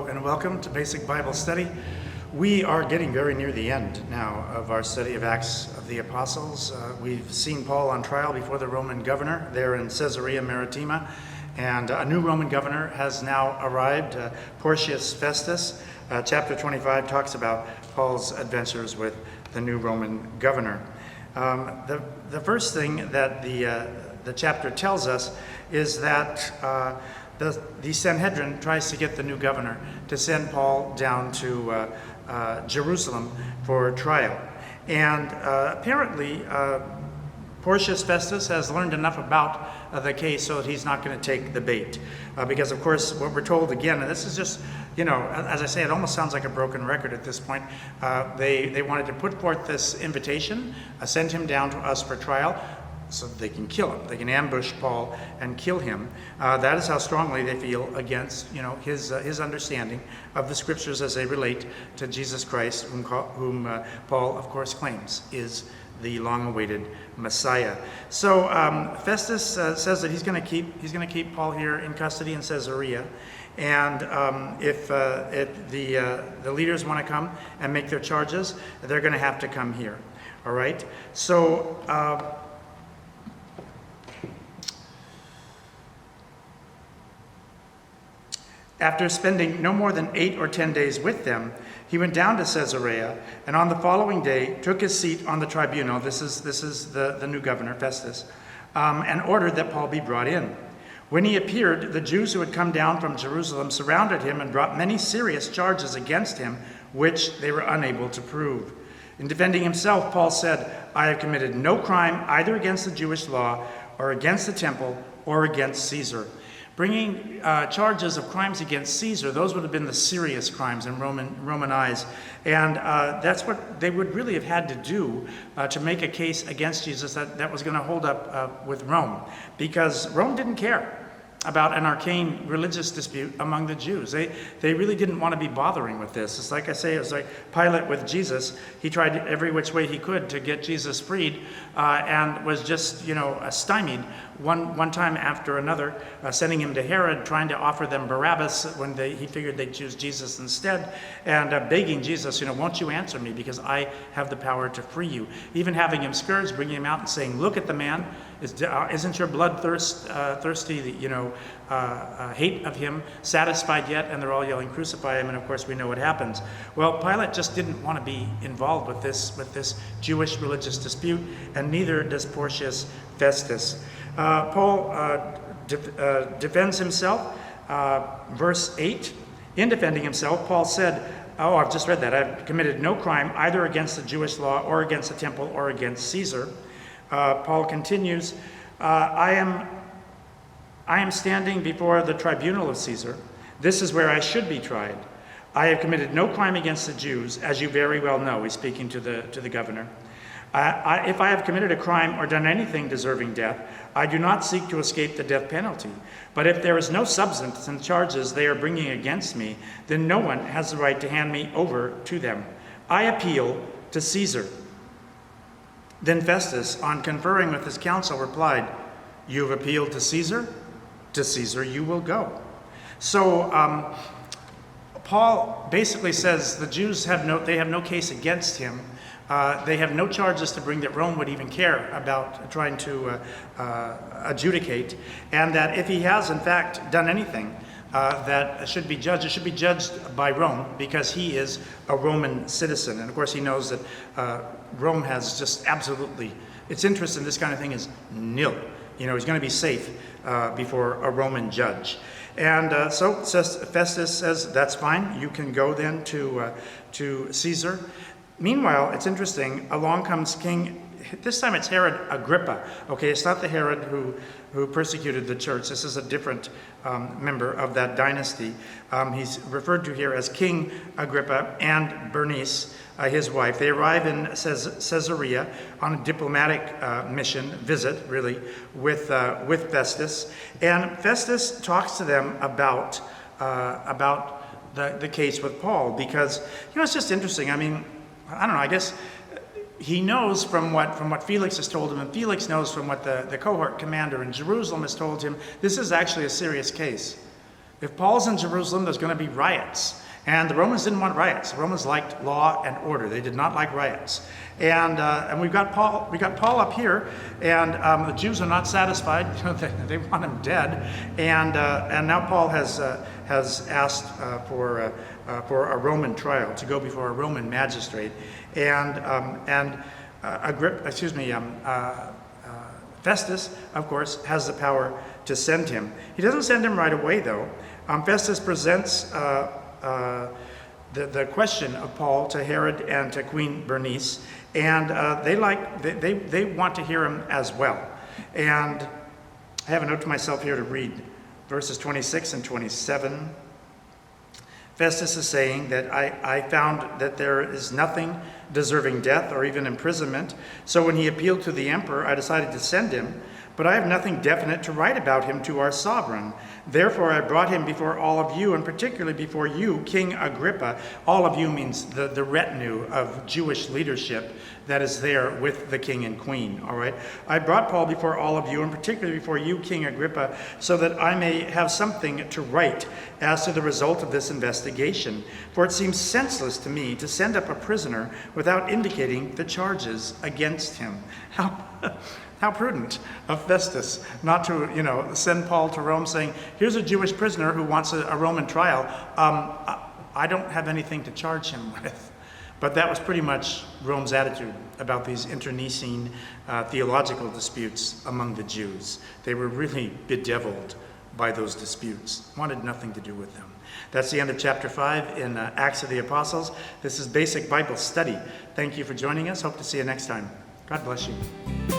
and welcome to Basic Bible Study. We are getting very near the end now of our study of Acts of the Apostles. We've seen Paul on trial before the Roman governor there in Caesarea Maritima, and a new Roman governor has now arrived, Porcius Festus. Chapter 25 talks about Paul's adventures with the new Roman governor. The first thing that the chapter tells us is that the Sanhedrin tries to get the new governor to send Paul down to Jerusalem for trial. And apparently, Porcius Festus has learned enough about the case so that he's not going to take the bait. Because, of course, what we're told again, and this is just, as I say, it almost sounds like a broken record at this point. They wanted to put forth this invitation, send him down to us for trial, so that they can kill him. They can ambush Paul and kill him. That is how strongly they feel against, his understanding of the scriptures as they relate to Jesus Christ, whom Paul, of course, claims is the long-awaited Messiah. So Festus says that he's going to keep Paul here in custody in Caesarea, and if the leaders want to come and make their charges, they're going to have to come here. All right. So. After spending no more than 8 or 10 days with them, he went down to Caesarea, and on the following day took his seat on the tribunal. This is the new governor, Festus, and ordered that Paul be brought in. When he appeared, the Jews who had come down from Jerusalem surrounded him and brought many serious charges against him, which they were unable to prove. In defending himself, Paul said, "I have committed no crime either against the Jewish law or against the temple or against Caesar." Bringing charges of crimes against Caesar, those would have been the serious crimes in Roman eyes. And that's what they would really have had to do to make a case against Jesus that was going to hold up with Rome. Because Rome didn't care about an arcane religious dispute among the Jews. They really didn't want to be bothering with this. It's like I say, it was like Pilate with Jesus. He tried every which way he could to get Jesus freed and was just, stymied one time after another, sending him to Herod, trying to offer them Barabbas when he figured they'd choose Jesus instead, and begging Jesus, won't you answer me because I have the power to free you. Even having him scourged, bringing him out and saying, "Look at the man. Isn't your blood thirsty, hate of him satisfied yet?" And they're all yelling, "Crucify him." And of course we know what happens. Well, Pilate just didn't want to be involved with this Jewish religious dispute, and neither does Porcius Festus. Paul defends himself. Verse 8, in defending himself, Paul said, I've just read that, "I've committed no crime either against the Jewish law or against the temple or against Caesar." Paul continues, I am standing before the tribunal of Caesar. This is where I should be tried. I have committed no crime against the Jews, as you very well know." He's speaking to the governor. "If I have committed a crime or done anything deserving death, I do not seek to escape the death penalty. But if there is no substance in the charges they are bringing against me, then no one has the right to hand me over to them. I appeal to Caesar." Then Festus, on conferring with his council, replied, "You have appealed to Caesar? To Caesar you will go." So Paul basically says the Jews have no case against him. They have no charges to bring that Rome would even care about trying to adjudicate, and that if he has in fact done anything that should be judged, it should be judged by Rome because he is a Roman citizen. And of course he knows that Rome has just absolutely, its interest in this kind of thing is nil. He's going to be safe before a Roman judge. And so Festus says, "That's fine, you can go then to Caesar." Meanwhile, it's interesting, along comes King, this time it's Herod Agrippa. Okay, it's not the Herod who persecuted the church. This is a different member of that dynasty. He's referred to here as King Agrippa and Bernice, his wife. They arrive in Caesarea on a diplomatic visit, really, with Festus. And Festus talks to them about the case with Paul because, it's just interesting. I mean, I don't know, I guess he knows from what Felix has told him, and Felix knows from what the cohort commander in Jerusalem has told him, this is actually a serious case. If Paul's in Jerusalem, there's going to be riots. And the Romans didn't want riots. The Romans liked law and order. They did not like riots. And we've got Paul up here, and the Jews are not satisfied. They want him dead. And now Paul has asked for a Roman trial, to go before a Roman magistrate. And Festus, of course, has the power to send him. He doesn't send him right away, though. Festus presents the question of Paul to Herod and to Queen Bernice, and they want to hear him as well. And I have a note to myself here to read verses 26 and 27. Festus is saying that I found that there is nothing deserving death or even imprisonment. So when he appealed to the emperor, I decided to send him. But I have nothing definite to write about him to our sovereign. Therefore, I brought him before all of you, and particularly before you, King Agrippa. All of you means the retinue of Jewish leadership that is there with the king and queen, all right? I brought Paul before all of you, and particularly before you, King Agrippa, so that I may have something to write as to the result of this investigation. For it seems senseless to me to send up a prisoner without indicating the charges against him. How prudent of Festus not to, send Paul to Rome saying, here's a Jewish prisoner who wants a Roman trial. I don't have anything to charge him with. But that was pretty much Rome's attitude about these internecine theological disputes among the Jews. They were really bedeviled by those disputes, wanted nothing to do with them. That's the end of chapter 5 in Acts of the Apostles. This is Basic Bible Study. Thank you for joining us. Hope to see you next time. God bless you.